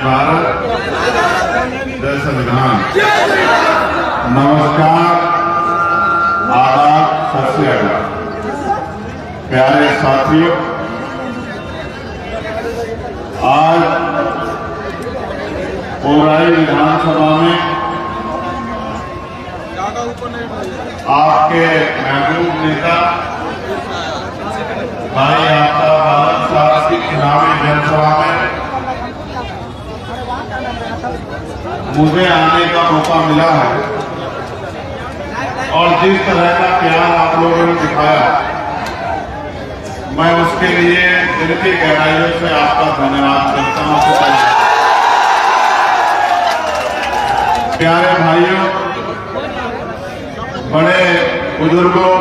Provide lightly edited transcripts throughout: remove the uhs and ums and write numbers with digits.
भारत, जय संविधान। नमस्कार, आदाब, सत श्री अकाल। प्यारे साथियों, आज पौराई विधानसभा में आपके महबूब नेता भाई आपका भारत साहब की चुनावी जनसभा में मुझे आने का मौका मिला है और जिस तरह का प्यार आप लोगों ने दिखाया, मैं उसके लिए दिल की गहराइयों से आपका धन्यवाद करता हूं। प्यारे भाइयों, बड़े बुजुर्गों,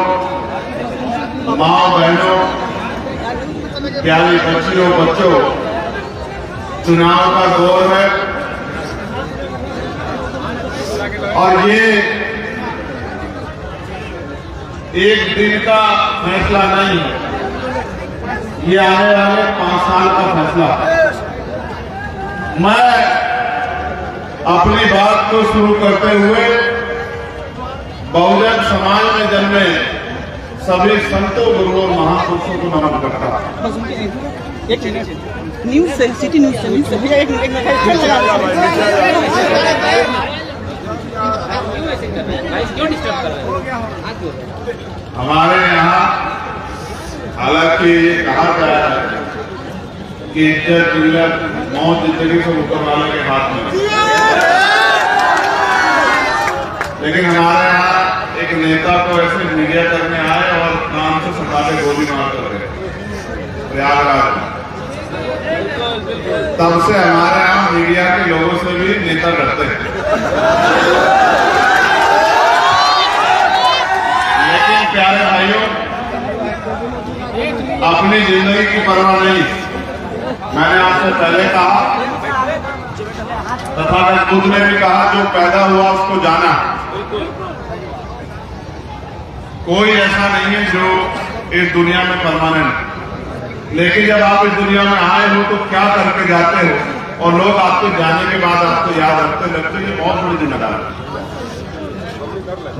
माँ बहनों, प्यारी बच्चियों, बच्चों, चुनाव का दौर है और ये एक दिन का फैसला नहीं है, ये आने वाले 5 साल का फैसला है। मैं अपनी बात को शुरू करते हुए बहुजन समाज में जन्मे सभी संतों, गुरुओं और महापुरुषों को नमन करता हूं। न्यूज से, सिटी न्यूज से भैया एक हमारे यहाँ हालांकि ये कहा गया है कि इज्जत, जिल्लत, मौत, जिंदगी से ऊपर वाले के हाथ में, लेकिन हमारे यहाँ एक नेता को ऐसे मीडिया करने आए और काम से सटा के गोली मार कर गए प्रयागराज में। तब से हमारे यहाँ मीडिया के लोगों से भी नेता डरते हैं। लेकिन प्यारे भाइयों, अपनी जिंदगी की परवाह नहीं। मैंने आपसे पहले कहा, तथागत बुद्ध ने भी कहा, जो पैदा हुआ उसको जाना। कोई ऐसा नहीं है जो इस दुनिया में परमानेंट, लेकिन जब आप इस दुनिया में आए हो तो क्या करके जाते हो और लोग आपके जाने के बाद आपको याद रखते लगते, ये बहुत बड़ी जिम्मेदारी है।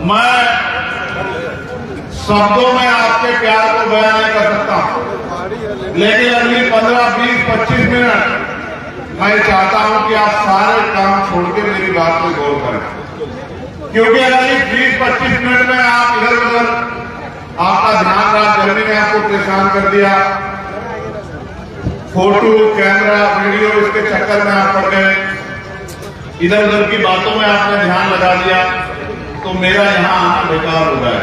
मैं शब्दों में आपके प्यार को बयान नहीं कर सकता, लेकिन अगली 15, 20, 25 मिनट मैं चाहता हूं कि आप सारे काम छोड़ के मेरी बात पर गौर करें, क्योंकि अगर इस 20-25 मिनट में आप इधर उधर आपका ध्यान रहा, गर्मी ने आपको परेशान कर दिया, फोटो, कैमरा, वीडियो, इसके चक्कर में आप पड़ गए, इधर उधर की बातों में आपने ध्यान लगा दिया, तो मेरा यहाँ आना बेकार हो जाए।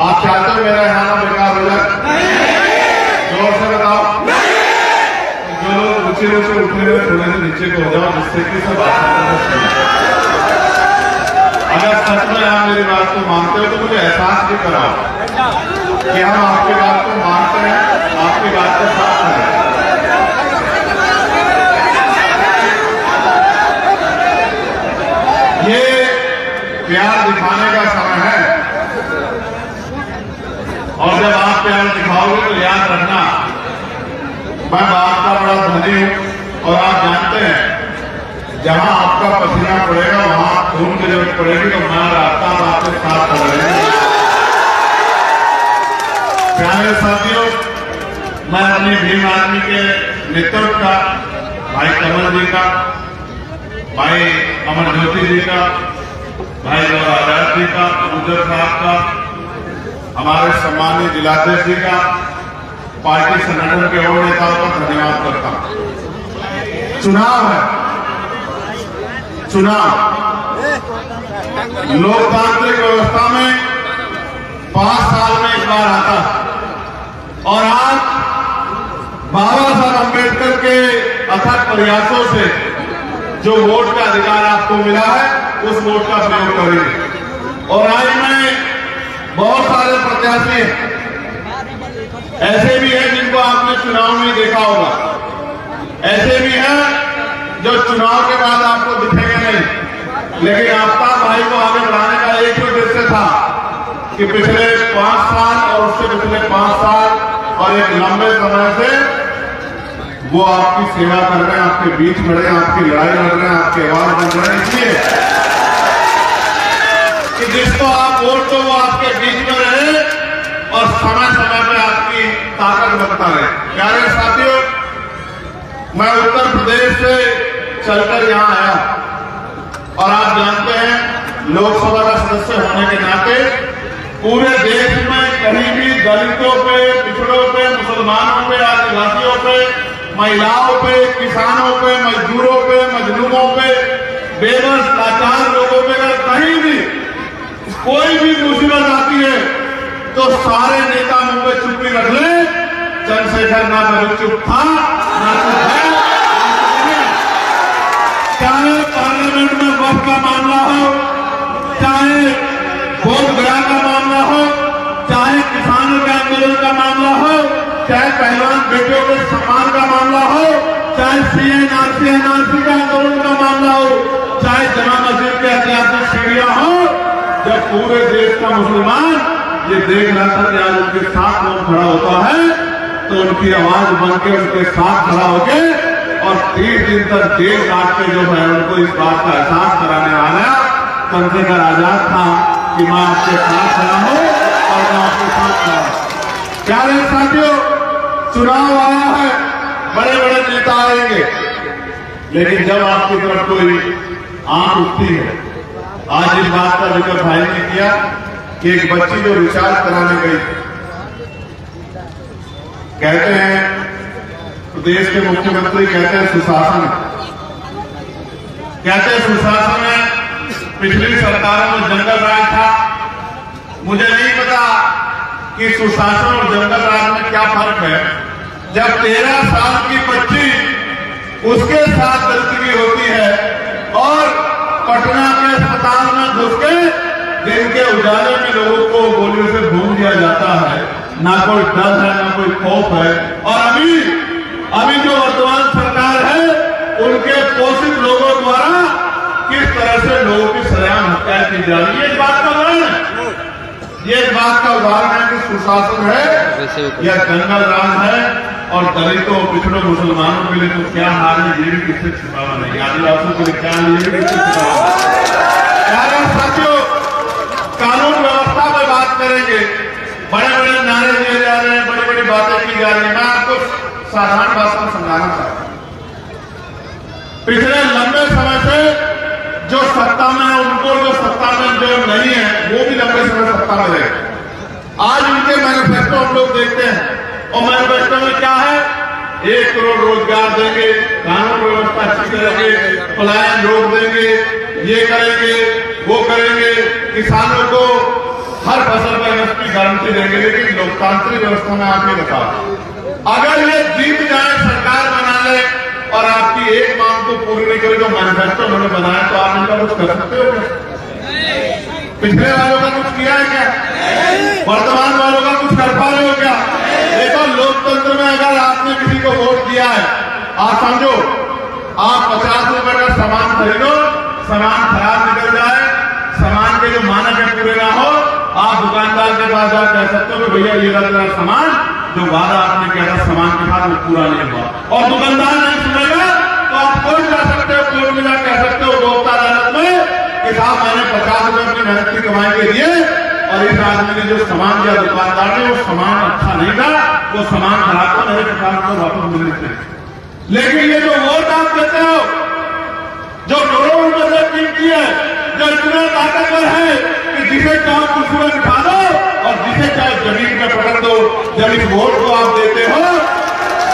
आप चाहते हो मेरा यहाँ आना बेकार हो जाए? जोर से बताओ। जो लोग ऊंचे ऊंचे उठने में थोड़े से नीचे को हो जाओ, जिससे कि सब अगर सच में आप मेरी बात को मानते हो तो मुझे एहसास भी कराओ कि हम आपकी बात को मानते हैं, आपकी बात के साथ हैं। ये प्यार दिखाने का समय है और जब आप प्यार दिखाओगे तो याद रखना, मैं बात का बड़ा धनी हूं और आप जानते हैं, जहां आपका पसीना पड़ेगा वहां खून की जरूरत पड़ेगी, तो मैं रास्ता आपके साथ रहेंगे। प्यारे साथियों, मैं अपनी भीम आर्मी के नेतृत्व का, भाई कमल जी का, भाई अमर ज्योति जी का, भाई आजाद जी का, गुजर साहब का, हमारे सम्मानित जिलाध्यक्ष जी का, पार्टी संगठन के और नेताओं का धन्यवाद करता हूं। चुनाव है, चुनाव लोकतांत्रिक व्यवस्था में 5 साल में एक बार आता है और आज बाबा साहब अम्बेडकर के अथक प्रयासों से जो वोट का अधिकार आपको मिला है, उस वोट का प्रयोग करेंगे। और आज में बहुत सारे प्रत्याशी ऐसे भी हैं जिनको आपने चुनाव में देखा होगा, ऐसे भी हैं जो चुनाव के बाद आपको दिखेंगे नहीं, लेकिन आपका भाई को आगे बढ़ाने का एक ही उद्देश्य था कि पिछले 5 साल और उससे पिछले 5 साल और एक लंबे समय से वो आपकी सेवा कर रहे हैं, आपके बीच खड़े हैं, आपकी लड़ाई लड़ रहे हैं, आपकी आवाज बन रहे हैं, इसलिए कि जिसको आप वोट दो वो आपके बीच में रहे और समय समय पर आपकी ताकत बनता रहे। प्यारे साथियों, मैं उत्तर प्रदेश से चलकर यहां आया और आप जानते हैं लोकसभा का सदस्य होने के नाते पूरे देश में कहीं भी दलितों पे, पिछड़ों पे, मुसलमानों पे, आदिवासियों पे, महिलाओं पे, किसानों पे, मजदूरों पे, मजलूमों पे, बेबस लाचार लोगों पे अगर कहीं भी कोई भी मुसीबत आती है तो सारे नेता मुंह पे चुप्पी रख ले। चंद्रशेखर ना कभी चुप था ना चुप है। चाहे पार्लियामेंट में वक्त का मामला हो, चाहे बोध गया का मामला हो, चाहे किसानों के आंदोलन का मामला हो, चाहे पहलवान बेटियों के सम्मान का मामला हो, चाहे सीएनआरसी एनआरसी का आंदोलन का मामला हो, चाहे जमा मस्जिद के ऐतिहासिक सीढ़ियां हो, जब पूरे देश का मुसलमान ये देख रहा था कि आज उनके साथ कौन खड़ा होता है तो उनकी आवाज बन के उनके साथ खड़ा होके और 30 दिन तक जेल काट के जो है उनको इस बात का एहसास कराने वाला चंद्रशेखर आजाद था कि मैं आपके साथ खड़ा हूं और मैं आपके साथ खड़ा हूं। प्यारे साथियों, चुनाव आया है, बड़े बड़े नेता आएंगे, लेकिन जब आपकी तरफ कोई आंख उठती है, आज इस बात का जिक्र भाई ने किया कि एक बच्ची जो रिचार्ज कराने गई, कहते हैं प्रदेश के मुख्यमंत्री कहते हैं सुशासन, कहते हैं सुशासन है, पिछली सरकारों में जंगल राज था। मुझे नहीं पता कि सुशासन और जंगल राज में क्या फर्क है। जब 13 साल की बच्ची उसके साथ गलती होती है और पटना के अस्पताल में घुस के दिन के उजाले में लोगों को गोलियों से भून दिया जाता है, ना कोई डर है ना कोई खौफ है। और अभी जो वर्तमान सरकार है उनके पोषित लोगों द्वारा किस तरह से लोगों की सरेआम हत्या की जा रही है, इस बात का उदाहरण है। ये इस बात का उदाहरण है कि सुशासन है या जंगल राज है और दलितों, पिछड़ों, मुसलमानों के लिए तो क्या हाल है ये भी किससे छुपावा नहीं, आदिवासियों के लिए क्या हाल ये भी किससे छुपावा नहीं। साथियों, कानून व्यवस्था पर बात करेंगे, बड़े बड़े नारे दिए जा रहे हैं, बड़ी बड़ी बातें की जा रही है। मैं आपको साधारण भाषा में समझाना चाहता हूं। पिछले लंबे समय से जो सत्ता में है उनको, जो सत्ता में जो नहीं है वो भी लंबे समय सत्ता में रहे। आज उनके मैनिफेस्टो हम लोग देखते हैं और मैनिफेस्टो में क्या है, 1 करोड़ रोजगार देंगे, कानून व्यवस्था अच्छी करेंगे, पलायन रोक देंगे, ये करेंगे वो करेंगे, किसानों को हर फसल पर एमएसपी गारंटी देंगे। लेकिन लोकतांत्रिक व्यवस्था में आप ये बताओ, अगर ये जीत जाए, सरकार बना ले और आपकी एक मांग को पूरी नहीं करे जो मैनिफेस्टो उन्होंने बनाया, तो आप इनका कुछ कर सकते हो क्या? पिछले वालों का कुछ किया है क्या? वर्तमान वालों का कुछ कर पा रहे हो क्या? देखो, लोकतंत्र में अगर आपने किसी को वोट दिया है, आप समझो आप 50 रुपए का सामान खरीदो, सामान खराब निकल जाए, सामान के जो मानक है पूरे ना हो, आप दुकानदार के पास जाकर कह सकते हो कि भैया ये रहा सामान, जो वादा आपने किया था सामान के साथ वो पूरा नहीं हुआ, और दुकानदार नहीं सुनेगा तो आप कोर्ट जा सकते हो, कोर्ट में जाकर कह सकते हो उपभोक्ता अदालत में कि साहब मैंने 50 रुपए अपनी मेहनत की कमाई के लिए और इस आदमी ने जो सामान दिया दुकानदार ने वो सामान अच्छा नहीं था, वो सामान खराब था, मेरे 50 रुपए वापस मिलने चाहिए। लेकिन ये जो वोट आप देते हो, जो करोड़ों रुपए से कीमती है, जो इतना ताकतवर है कि जिसे चाहे कुर्सी में बिठा दो और जिसे चाहे जमीन में पकड़ दो, जब इस वोट को आप देते हो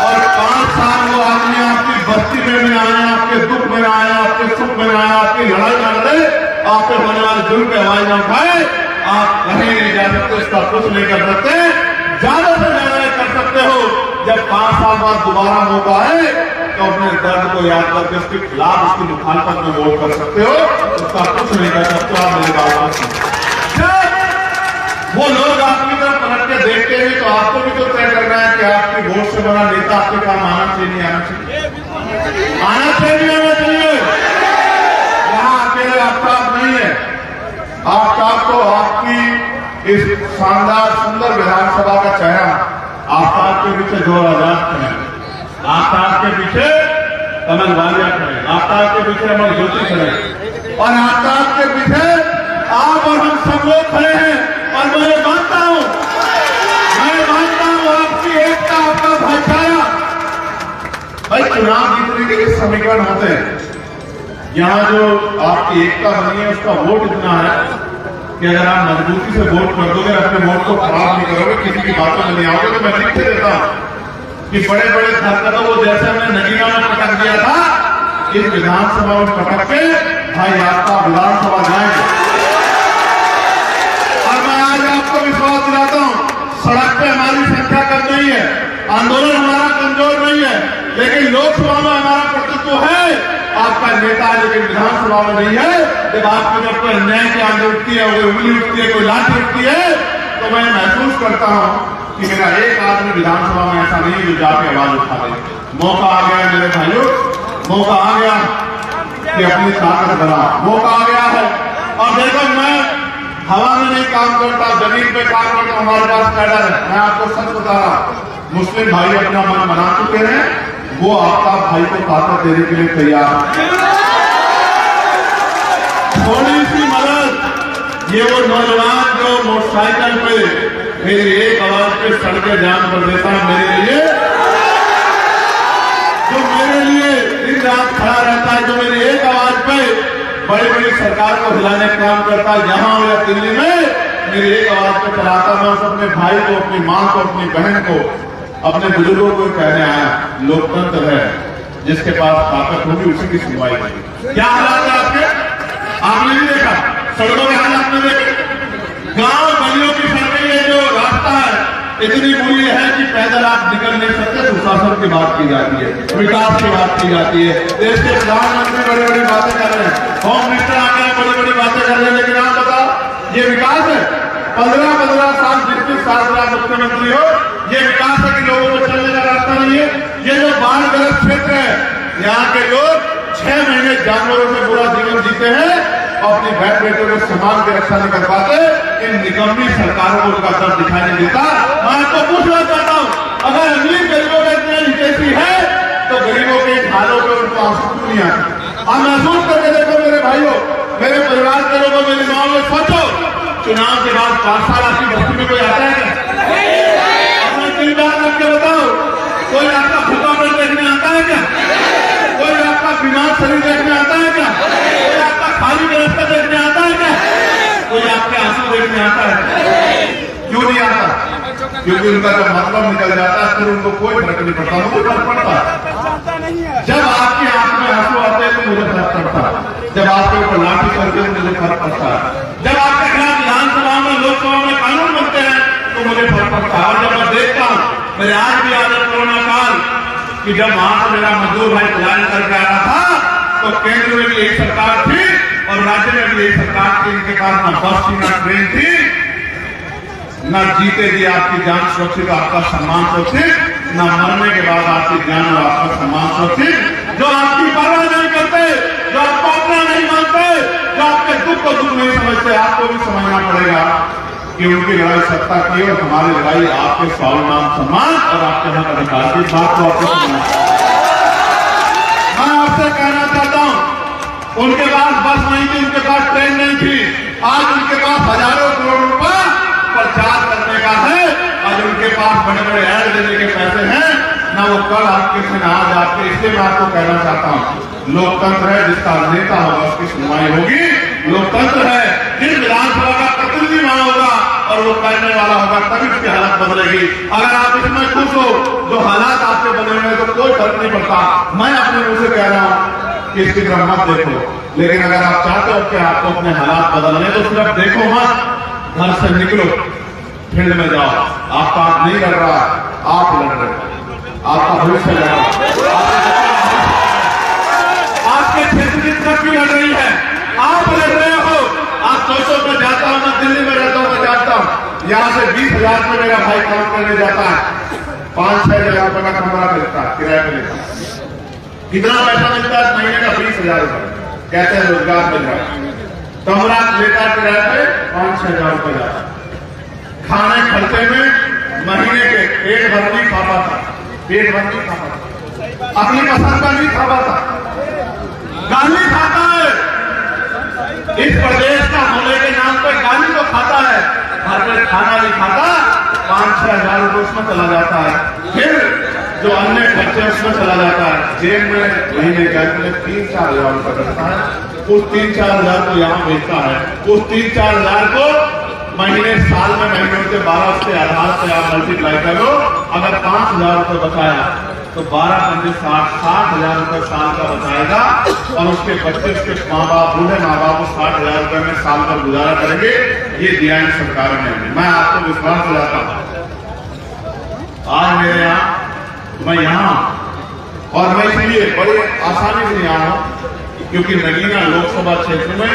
और 5 साल वो आदमी आपकी बस्ती में भी आए, आपके दुख में आए, आपके सुख में आए, आपकी लड़ाई ना लड़े, आप पे होने वाले जुल्म पे आवाज ना उठाए, आप कहीं नहीं जा सकते, उसका कुछ नहीं कर सकते। ज्यादा से ज्यादा कर सकते हो जब 5 साल बाद दोबारा मौका है तो अपने दर्द को याद करके उसके खिलाफ, उसकी मुखालफत में वोट कर सकते हो, उसका कुछ नहीं कर सकते। आप मेरे बात वो लोग आपकी तरफ पलट के देखते हैं तो आपको भी तो तय करना है कि आपकी वोट से बना नेता आपके काम आना चाहिए, नहीं आना चाहिए, आना चाहिए, नहीं आना चाहिए। यहाँ अकेले आफ्ताब नहीं है, आफ्ताब तो आपकी इस शानदार सुंदर विधानसभा का चेहरा, आफ्ताब के पीछे 2 आजाद हैं, आफ्ताब के पीछे कमल वालिया खड़े, आफ्ताब के पीछे अमर ज्योति खड़े और आफ्ताब के पीछे आप और हम सब लोग खड़े हैं। और मैं मानता हूं आपकी एकता, आपका भाईचारा। भाई चुनाव जीतने के लिए समीकरण होते हैं, यहाँ जो आपकी एकता बनी है उसका वोट इतना है कि अगर आप मजबूती से वोट कर दोगे, अपने वोट को खराब नहीं करोगे, किसी की बातों में नहीं आओगे, तो मैं लिख के देता हूं कि बड़े बड़े धरकदों को जैसे हमने नगीना में पटक दिया था, इस विधानसभा में पटक के भाई आपका विधानसभा जाएंगे। और मैं आज आपको विश्वास दिलाता हूं, सड़क पे हमारी संख्या कम नहीं है, आंदोलन हमारा कमजोर नहीं है, लेकिन लोकसभा में हमारा प्रतित्व है। आपका नेता है लेकिन विधानसभा में नहीं है। जब आपकी जब कोई अन्याय की आंधी उठती है, कोई उंगली उठती है, कोई लाठी उठती है, तो मैं महसूस करता हूं कि मेरा एक आदमी विधानसभा में ऐसा नहीं जो जाके आवाज उठा दे। मौका आ गया मेरे भाइयों, मौका आ गया कि अपनी ताकत बढ़ा, मौका आ गया है। और देखो मैं हवा में नहीं काम करता, जमीन पे काम करता, हमारे पास कैडर है। मैं आपको सच बता रहा, मुस्लिम भाई अपना मन बना चुके हैं, वो आफ्ताब भाई को ताकत देने के लिए तैयार है। थोड़ी सी मदद, ये वो नौजवान जो मोटरसाइकिल पे मेरी एक आवाज पे सड़कें जाम कर देता है, मेरे लिए दिन रात खड़ा रहता है, जो मेरी एक आवाज पे बड़ी बड़ी सरकार को हिलाने का काम करता है, यहाँ हो या दिल्ली में मेरी एक आवाज पे चलाता। मैं उस अपने भाई को, अपनी माँ को, अपनी बहन को, अपने बुजुर्गों को कहने आया, लोकतंत्र है, जिसके पास ताकत होगी उसी की सुनवाई होगी। क्या हालात है आपके? आपने भी देखा सड़कों के हालात में देखे, गांव गलियों की सड़कें, ये जो रास्ता है इतनी बुरी है कि पैदल आप निकल नहीं सकते। सुशासन की बात की जाती है, विकास की बात की जाती है, देश के प्रधानमंत्री बड़ी बड़ी बातें कर रहे हैं, होम मिनिस्टर आके बड़ी बड़ी बातें कर रहे हैं, लेकिन आप बताओ ये विकास है? 15-15 साल 20 साल से आप मुख्यमंत्री हो, ये विकास है कि लोगों को चलने का रास्ता नहीं है? ये जो बाढ़ग्रस्त क्षेत्र है, यहाँ के लोग 6 महीने जानवरों से बुरा जीवन जीते हैं और अपनी बहन बेटों के सम्मान की रक्षा नहीं कर पाते। इन निकम्मी सरकारों को उनका दर्द दिखाई नहीं देता। मैं आपको पूछना चाहता हूँ, अगर अमीर गरीबों का इतना हितैषी है तो गरीबों के हालों पर उनको आंसू क्यों नहीं आते? आप महसूस करके देखो मेरे भाइयों, मेरे परिवार के लोगों, मेरी माँ में सोचो, चुनाव के बाद 5 साल आपकी बस्ती में कोई आता है क्या? अपना दिल बात रख के बताओ, कोई आपका भूखापन देखने आता है क्या? कोई आपका बीमार शरीर देखने आता है क्या? कोई आपका खाली व्यवस्था देखने आता है क्या? कोई आपके आंसू देखने आता है? क्यों नहीं आता? क्योंकि उनका जब मतलब निकल जाता है फिर उनको कोई फर्क नहीं पड़ता, मुझे फर्क पड़ता है। जब आपकी आंख में आंसू आते हैं तो मुझे फर्क पड़ता है, जब आपके ऊपर लाठी करते हैं मुझे फर्क पड़ता है, जब आपके खिलाफ विधानसभा में, लोकसभा में कानून बनते हैं तो मुझे फर्क पड़ता है। और जब मैं देखता हूँ, मेरे आज भी याद है कोरोना काल कि जब वहां से मेरा मजदूर भाई पलायन करके आ रहा था तो केंद्र में भी यही सरकार थी और राज्य में भी यही सरकार थी, इनके पास न बस थी, न ट्रेन थी, न जीते जी आपकी जान सुरक्षित, आपका सम्मान सुरक्षित, न मरने के बाद आपकी जान और आपका सम्मान सुरक्षित। जो आपकी परवाह नहीं करते, जो आपको अपना नहीं मानते, जो आपके दुख को दुख नहीं समझते, आपको भी समझना पड़ेगा कि उनकी लड़ाई सत्ता की और हमारी लड़ाई आपके स्वाभिमान, सम्मान और आपके हक अधिकार की बात को आपको समझना। मैं आपसे कहना चाहता हूं, उनके पास बस नहीं थी, उनके पास ट्रेन नहीं थी, आज उनके पास हजारों करोड़ रुपए प्रचार करने का है, आज उनके पास बड़े बड़े ऐड देने के पैसे हैं, ना वो कल आपके से ना आज आपके। इसलिए मैं आपको कहना चाहता हूं, लोकतंत्र है, जिसका नेता होगा उसकी सुनवाई होगी। लोकतंत्र है, जिस विधानसभा का प्रतिनिधि वहां होगा और वो करने वाला होगा, तभी उसकी हालत बदलेगी। अगर आप इसमें खुश हो, जो हालात आपके बदले हुए तो कोई फर्क नहीं पड़ता। मैं अपने मुंह से कह रहा हूं कि इसकी तरफ मत देखो, लेकिन अगर आप चाहते हो कि आपको अपने हालात बदलने तो सिर्फ देखो मत, घर से निकलो, फील्ड में जाओ। आपका आप नहीं लड़ रहा, आप लड़ रहे हो, आपका भविष्य लड़ रहा है, आपके क्षेत्र की तरक्की लड़ रही है, आप लड़ रहे हो। आप सोचो, मैं जाता हूं, मैं दिल्ली में रहता हूं, मैं जाता हूं, यहाँ से 20,000 में मेरा भाई काम करने जाता है, 5-6 हजार रुपए का कमरा मिलता है, किराए पे लेता है। कितना पैसा मिलता है महीने का? 20,000 रुपए। कहते हैं रोजगार मिल रहा है, कमरा लेता किराए पे 5-6 हजार रुपए जाता। खाने खर्चे में महीने के पेट भर नहीं खा पाता, पेट भर नहीं खा पाता। अपनी पसंद का नहीं खाता, गाली खाता है। इस प्रदेश का होने के नाम पर गाली तो खाता है, घर में खाना नहीं खाता, 5-6 हजार रुपये उसमें चला जाता है, फिर जो अन्य खर्चे उसमें चला जाता है, जेब में महीने का 3-4 हजार रुपये करता है। उस 3-4 हजार को यहाँ बेचता है, उस 3-4 हजार को महीने साल में महीनों के 12 के आधार से आप मल्टीप्लाई करो। अगर 5,000 रुपये बचाया तो 12-50 हजार रुपये साल का बचाएगा, और उसके बच्चे, उसके माँ बाप, बूढ़े माँ बाप 60,000 रुपये में साल भर गुजारा करेंगे। ये दिया है सरकार ने। मैं आपको विश्वास दिलाता हूँ, आज मेरे यहाँ, मैं यहाँ, और मैं इसलिए बड़ी आसानी से यहाँ हूँ क्योंकि नगीना लोकसभा क्षेत्र में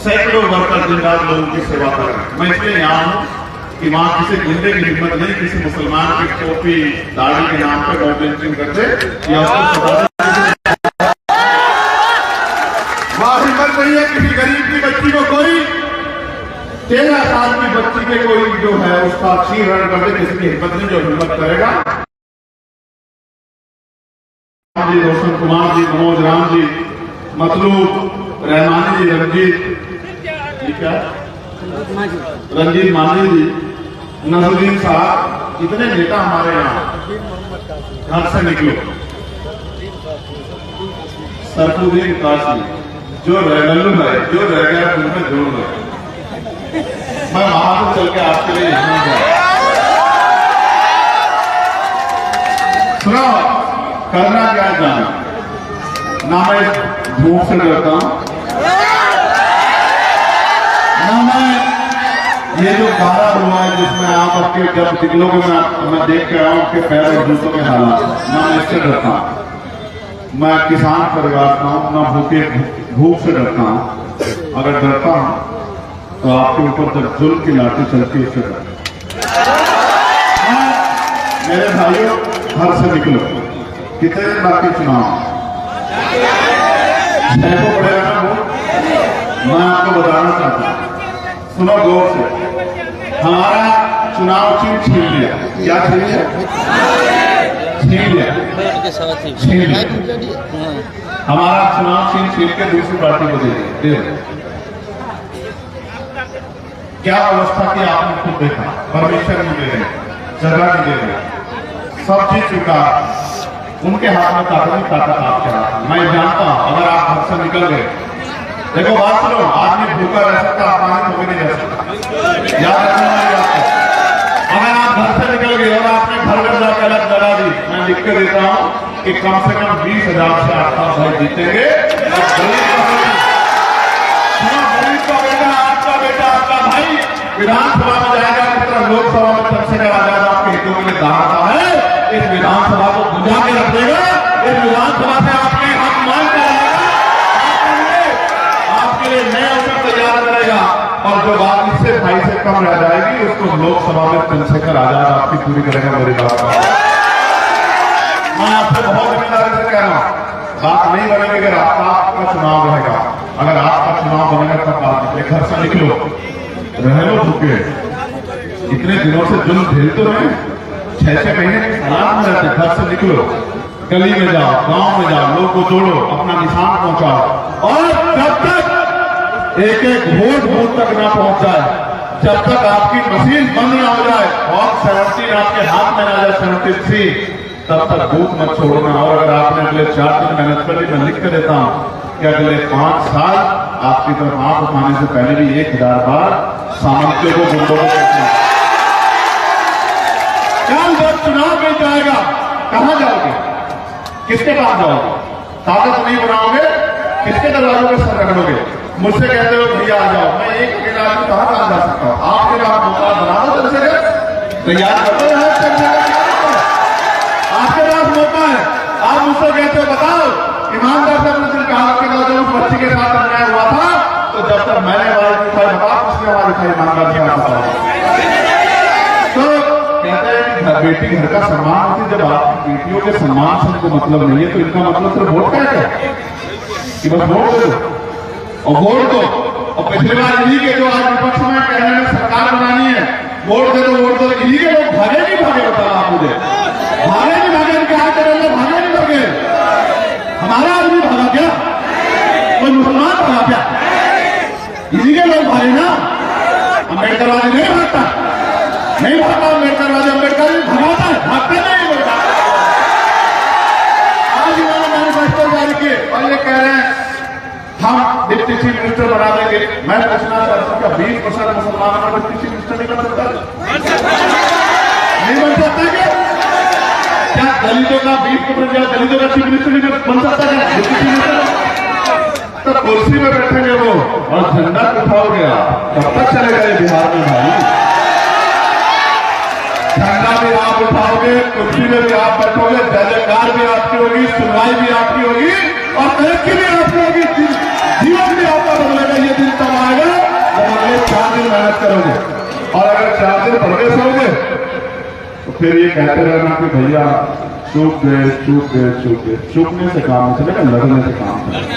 सैकड़ों वर्कर दिन रात लोगों की सेवा कर रहे हैं। मैं इसलिए यहाँ हूँ कि वहां किसी गुंडे की हिम्मत नहीं, किसी मुसलमान की टोपी दाढ़ी के नाम पर गवर्नमेंट करते या वहां हिम्मत नहीं है किसी गरीब की बच्ची को कोई 13 साल की बच्ची के कोई जो है उसका चीरहरण कर दे, किसी की हिम्मत नहीं जो हिम्मत करेगा। जी, रोशन कुमार जी, मनोज राम जी, मतलूब, रहमानी जी, रंजीत मानी जी, नजरुद्दीन साहब, इतने नेता हमारे यहाँ। घर से निकलो, सरफुद्दीन काशी, जो रेगल्लू है, जो रह गया उनमें जोड़ दो। मैं वहां से चल के आपके लिए यहाँ गया। सुनो, करना क्या जाना, ना मैं धूप से डरता हूं, ना मैं ये जो गारा हुआ है जिसमें आप आपके जब निकलोगे मैं देख के आया हूं आपके पैर और जूतों के हालात, ना मैं इससे डरता हूं। मैं किसान परिवार का हूं, ना भूख से डरता हूं। अगर डरता हूं तो आपके ऊपर जब जुल्म की लाठी चलती है उससे डरता। मेरे भाइयों, घर से निकलो, कितने दिन बाकी चुनाव? 6 को पड़ेगा ना वो। मैं आपको बताना चाहता हूं, सुनो गौर से, हमारा चुनाव चिन्ह छीन लिया। क्या छीन लिया? छीन लिया। हमारा चुनाव चिन्ह छीन के दूसरी पार्टी को दे दिया। क्या व्यवस्था की आपने खुद देखा, परमिशन नहीं दे रहे, जगह नहीं दे रहे, सब चीज चुका, उनके हाथ में ताकत आपके हाथ में। मैं जानता हूं अगर आप घर से निकल गए, देखो बात सुनो, आदमी भूखा रह सकता, पानी तो भी नहीं रह सकता, याद रखना है आपको। अगर आप घर से निकल गए और आपने घर घर जाकर अलग लगा दी, मैं लिख के देता हूं कि कम से कम 20,000 से आसपास भाई जीतेंगे। गरीब का बेटा, आपका बेटा, आपका भाई विधानसभा में जाएगा, किस तरह लोकसभा में चंद्रशेखर आजाद आपके हितों के लिए दहाड़ता है, इस विधानसभा को बुझा के रख देगा। इस विधानसभा से आपके हक मांग कर आपके लिए नए अवसर तैयार करेगा, और जो बात इससे भाई से कम रह जाएगी उसको लोकसभा में चंद्रशेखर आजाद आपकी पूरी करेगा। मेरी बात मैं आपसे बहुत जिम्मेदारी से कह रहा हूं, बात नहीं बनेगी अगर आपका चुनाव रहेगा। अगर आपका चुनाव बनेगा तब बात निकले। घर से निकलो, रह लो भूखे, इतने दिनों से जुल्म झेलते रहे, 6-6 महीने के हालात में रहते। घर से निकलो, गली में जाओ, गांव में जाओ, लोग को जोड़ो, अपना निशान पहुंचाओ, और जब तक एक-एक वोट बूथ तक ना पहुंच जाए, जब तक आपकी मशीन बंद ना हो जाए और 17 आपके हाथ में ना जाए, 73, तब तक बूथ मत छोड़ना। और अगर आपने अगले 4 दिन मेहनत कर ली, मैं लिख कर देता हूं कि अगले 5 साल आपकी तरफ आंख उठाने से पहले भी 1000 बार सामंतियों को, गुंडों को कल जब चुनाव मिल जाएगा, कहां जाओगे, किसके पास जाओगे? ताकत नहीं बनाओगे, किसके दरवाजों पे सर रगड़ोगे? मुझसे कहते हो भैया आ जाओ, मैं एक अकेला आदमी कहां जा सकता हूं? आपके पास मौका बना दो, चंद्रशेखर तैयार करते हैं, आपके पास मौका है। आप मुझसे कहते हो बताओ, ईमानदार से अपने दिल कहा के बाद उस बच्ची के साथ अन्याय हुआ था, तो जब तक मैंने आवाज उठाई, बताओ किसने आवाज उठाई? ईमानदार से आप बताओ। तो कहते हैं कि बेटी घर का सम्मान होती, जब आपकी बेटियों के सम्मान से इनको मतलब नहीं है, तो इनका मतलब सिर्फ वोट का है कि बस वोट दो और वोट दो। और पिछली बार इन्हीं के जो आज विपक्ष में कहने में सरकार बनानी है, वोट दे दो, वोट दो, इन्हीं के लोग भागे नहीं भागे, बताओ आप मुझे, भागे नहीं भागे करके आए थे, लोग भागे नहीं करके। हमारा आदमी भागा क्या? कोई मुसलमान भागा क्या? इसी के लोग भागे ना। अम्बेडकरवादी नहीं भागता, नहीं भागता अम्बेडकरवादी। अम्बेडकर भगाता है, भागता नहीं बोलता। आज इन्होंने मैनिफेस्टो जारी किए और ये कह रहे हैं हम डिप्टी चीफ मिनिस्टर बना देंगे। मैं पूछना चाहता हूँ क्या 20% मुसलमानों को डिप्टी चीफ मिनिस्टर नहीं बन सकता? नहीं बन सकता क्या दलितों का 20% या दलितों का चीफ मिनिस्टर नहीं बन सकता क्या डिप्टी चीफ मिनिस्टर? तो कुर्सी में बैठेंगे वो और झंडा उठाओगे आप, कब तक चलेगा ये बिहार में भाई? झंडा भी आप उठाओगे, कुर्सी में भी आप बैठोगे, जयकार भी आपकी होगी, सुनवाई भी आपकी होगी और तरक्की भी आपकी होगी, जीवन भी आपका बदलेगा। ये दिन तब आएगा जब अगले 4 दिन मेहनत करोगे। और अगर 4 दिन पढ़े सोगे तो फिर ये कहते रहना कि भैया चूक गए चूक गए चूक गए। चूकने से काम नहीं चलेगा, लड़ने से काम चलेगा।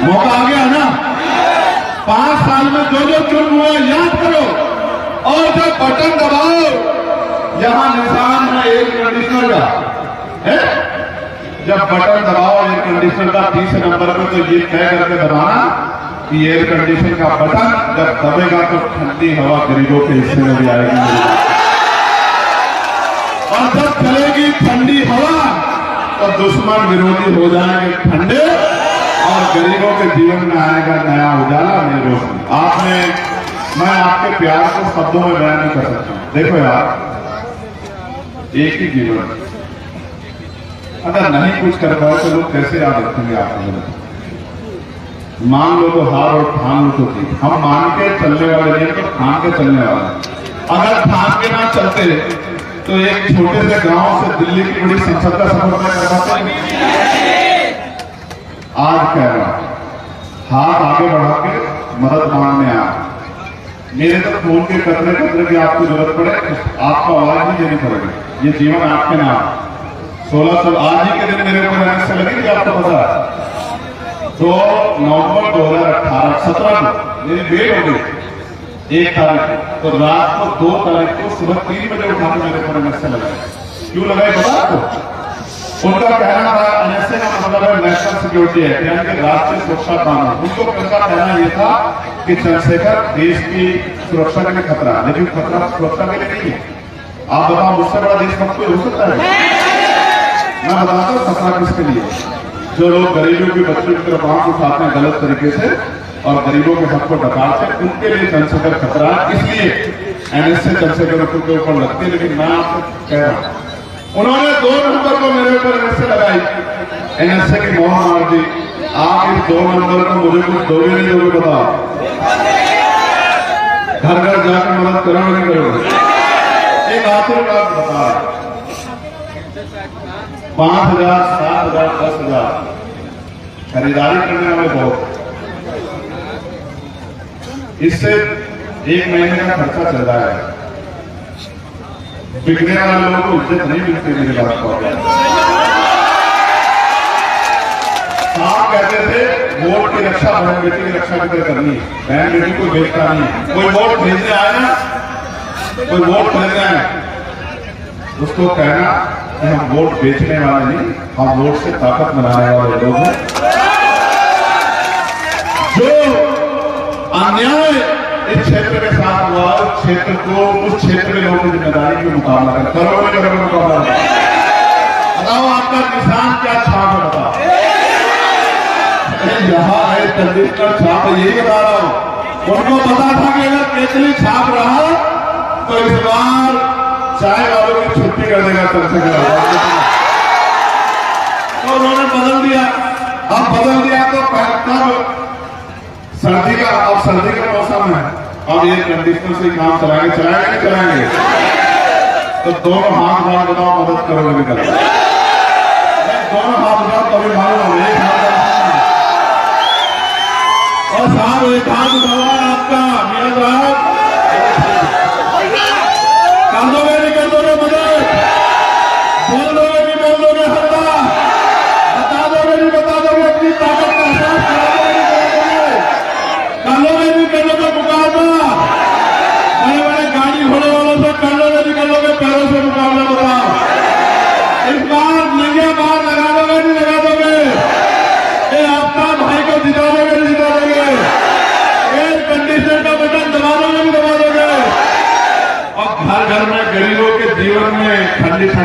मौका आ गया ना, 5 साल में जो जो चुन हुआ याद करो और जब बटन दबाओ, यहां निशान है एयर कंडीशनर का है, जब बटन दबाओ एयर कंडीशनर का 30 नंबर पर, तो ये तय करके दबाना कि एयर कंडीशनर का बटन जब दबेगा तो ठंडी हवा गरीबों के हिस्से में भी आएगी। और जब चलेगी ठंडी हवा तो दुश्मन विरोधी हो जाएंगे ठंडे और गरीबों के जीवन में आएगा नया उजाला, नई रोशनी। मैं आपके प्यार को शब्दों में बयान नहीं कर सकता। देखो यार, एक ही जीवन, अगर नहीं कुछ कर पाए तो लोग कैसे याद रखेंगे आपको? मान लो तो हार और ठान लो तो जीत। हम मान के चलने वाले नहीं तो ठान के चलने वाले। अगर ठान के ना चलते तो एक छोटे से गांव से दिल्ली की बड़ी संसद का सफर तय कर पाते। आज कह रहा हाथ आगे बढ़ा के मदद मांगने आ, मेरे तो खून के कतरे कतरे की आपको जरूरत पड़े, आपको आवाज नहीं देनी पड़ेगी। ये जीवन आपके नाम। 16 साल आज ही के दिन मेरे ऊपर ऐसा लगे कि आपको पता है 2 नवंबर 2018 17 को मेरी बेट हो गई 1 तारीख को, तो रात को 2 तारीख को सुबह 3 बजे उठा के मेरे ऊपर एनएसए लगाया। क्यों लगाए पता आपको? उनका कहना था एनएसए का मतलब है नेशनल सिक्योरिटी एक्ट, यानी कि राष्ट्रीय सुरक्षा कानून। उनका कहना यह था कि चंद्रशेखर देश की सुरक्षा के लिए खतरा, लेकिन खतरा सुरक्षा के लिए नहीं है। आप बताओ मुझसे बड़ा देशभक्त कोई हो सकता है? मैं बताता हूँ खतरा किसके लिए। जो लोग गरीबों के बच्चों की तरफ आंख उठाते हैं गलत तरीके से और गरीबों के हक को डकारते हैं, उनके लिए चंद्रशेखर खतरा है। इसलिए एनएसए चंद्रशेखर के ऊपर लगती है। लेकिन मैं आपको कह रहा हूं, उन्होंने 2 नंबर को मेरे ऊपर एनएसए लगाई, एनएसए की मोहर मार दी। आप इस 2 नंबर को मुझे कुछ दोगे नहीं दोगे बताओ? घर घर जाकर मदद करोगे नहीं करोगे? एक आखिरी बात बता, 5,000 7,000 10,000 खरीदारी करने वाले बहुत, इससे 1 महीने का खर्चा चल रहा है। बिकने वाले लोगों को इज्जत नहीं मिलती। मेरी बात को साहब कहते थे वोट की रक्षा बहन बेटी की रक्षा की करनी है, बहन बेटी को बेचता नहीं। कोई वोट भेजने आए ना, कोई वोट खरीदना है, उसको कहना कि हम वोट बेचने वाले नहीं, हम वोट से ताकत बनाने वाले लोग हैं। जो अन्याय इस क्षेत्र के साथ हुआ, उस क्षेत्र को, उस क्षेत्र में लोगों की जिम्मेदारी की मुकाबला कर, करोड़ों मुकाबला कर। बताओ आपका किसान क्या छाप है? बताओ यहाँ है कंडीशनर छाप, यही बता रहा हूं। उनको पता था कि अगर केतली छाप रहा तो इस बार चाय वालों की छुट्टी कर देगा चंद्रशेखर। तो उन्होंने बदल दिया। अब बदल दिया तो तब सर्दी का, अब सर्दी का मौसम है, अब ये कंडीशनर से काम चलाएंगे। तो दोनों हाथ बार बताओ मदद करोगे नहीं करोगे? दोनों हाथ उठाओ तभी मालूम, एक हाथ और साहब एक हाथ उठाओ आपका मेरा साहब कर दोगे नहीं कर दोगे मदद? बोल दोगे नहीं बोल दोगे? हल्ला बता दोगे नहीं बता दोगे? अपनी ताकत का एहसास कर लोगे नहीं कर लोगे? मुकाबला बड़े बड़े गाड़ी घोड़े वालों से कर लोगे नहीं कर लोगे? पैरों से मुकाबला बताओ। इस बार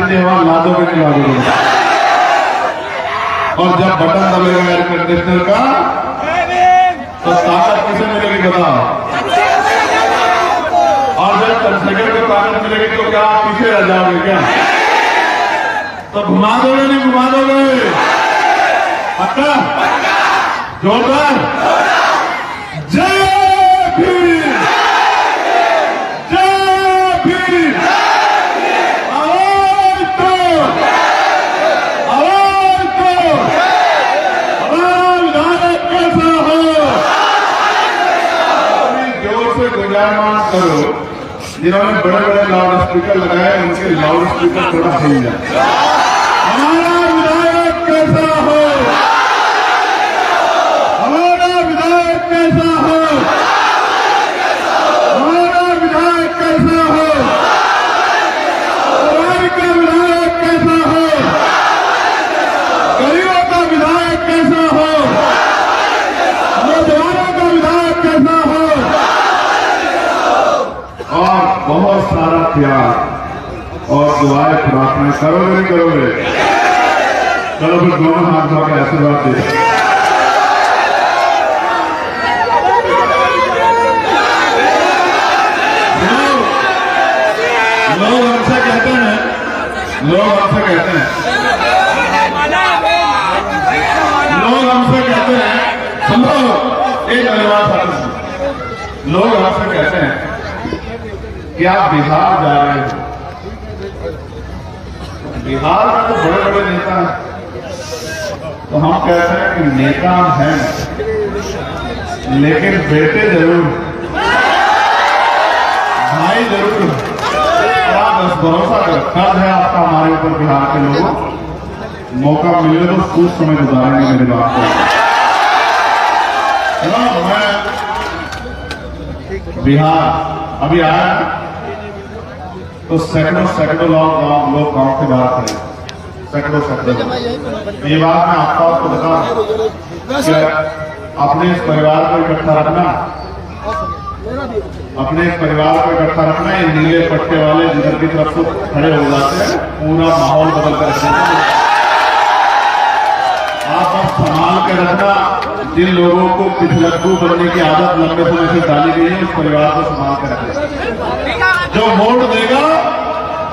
ठंडी हवा ला दोगे कि ला दोगे? और जब बटन दबेगा एयर कंडीशनर का तो ताकत किसे मिलेगी बताओ? और जब कंसेकर को ताकत मिलेगी तो क्या आप पीछे रह जाओगे क्या? तो घुमा दोगे नहीं घुमा दोगे? पक्का? जोरदार जय भीम, जय भीम, आवाज दो, आवाज दो, हमारा विधायक कैसा हो? जोर से गुजारमान करो जिन्होंने बड़े बड़े लाउड स्पीकर लगाए उनके लाउड स्पीकर थोड़ा हिल जाए। हमारा विधायक कैसा हो? हमारा विधायक कैसा हो? हमारा विधायक कैसा हो? राज्य का विधायक कैसा हो? गरीबों का विधायक कैसा हो? नौजवानों का विधायक कैसा हो? और बहुत सारा प्यार और दुआएं प्रार्थना करोगे नहीं करोगे? चलो फिर दोनों हाथ धो के आशीर्वाद दे। लोग हमसे कहते हैं, लोग हमसे कहते हैं, लोग हमसे कहते हैं, सुनो एक धन्यवाद साथी, लोग हमसे कहते हैं कि आप बिहार जा रहे हो। बिहार में तो बड़े बड़े नेता हैं, तो हम कहते हैं कि नेता हैं लेकिन बेटे जरूर, भाई जरूर। आप बस भरोसा कर, कर्ज है आपका हमारे ऊपर बिहार के लोगों, मौका मिले तो कुछ समय गुजारेंगे मेरी बात को। मैं बिहार अभी आया तो सैकड़ों सैकड़ों लोग गांव के बाहर थे, सैकड़ों सैकड़ों। ये बात मैं आपको बता कि अपने इस परिवार को इकट्ठा रखना, अपने इस परिवार को इकट्ठा रखना। ये नीले पट्टे वाले जिधर की तरफ से खड़े हो जाते हैं पूरा माहौल बदल कर रखना। आप अब संभाल के रखना। जिन लोगों को पिछलग्गू बनने की आदत लंबे समय से डाली गई है उस परिवार को संभाल कर रखना। जो वोट देगा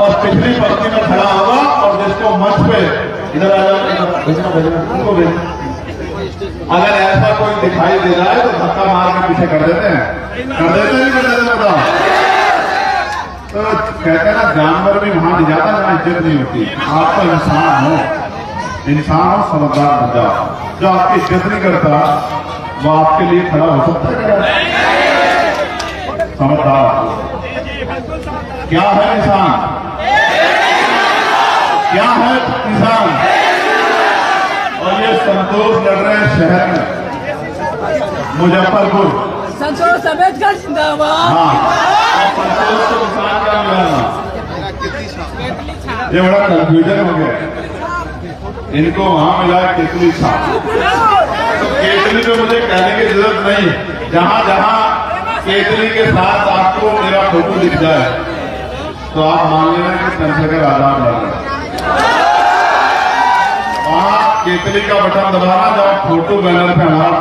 और पिछली पंक्ति में खड़ा होगा और जिसको मंच पे इधर आ जाओ, भेजना भेजना उनको भेजना। अगर ऐसा कोई दिखाई दे रहा है तो धक्का मार के पीछे कर देते हैं, कर देते हैं, कर देते हैं बताओ। तो कहते हैं ना जानवर भी वहां नहीं जाता जहां इज्जत नहीं होती। आप तो इंसान हो, इंसान हो, समझदार बन जाओ। जो आपकी इज्जत नहीं करता वो आपके लिए खड़ा हो सकता है? समझदार क्या है इंसान? क्या है इंसान? और ये संतोष लड़ रहे हैं शहर में, मुजफ्फरपुर। संतोष अम्बेडकर जिंदाबाद। हाँ, संतोष को इंसान क्या मिला? ये बड़ा कंफ्यूजन हो गया। इनको वहां मिला केतली छाप। तो केतली पे मुझे कहने की जरूरत नहीं, जहां जहां केतली के साथ आपको मेरा फोटो दिख जाए तो आप मान लेना कि चंद्रशेखर आजाद लड़ रहे। वहां केतली का बटन दबाना जब फोटो बैनर पे हमारा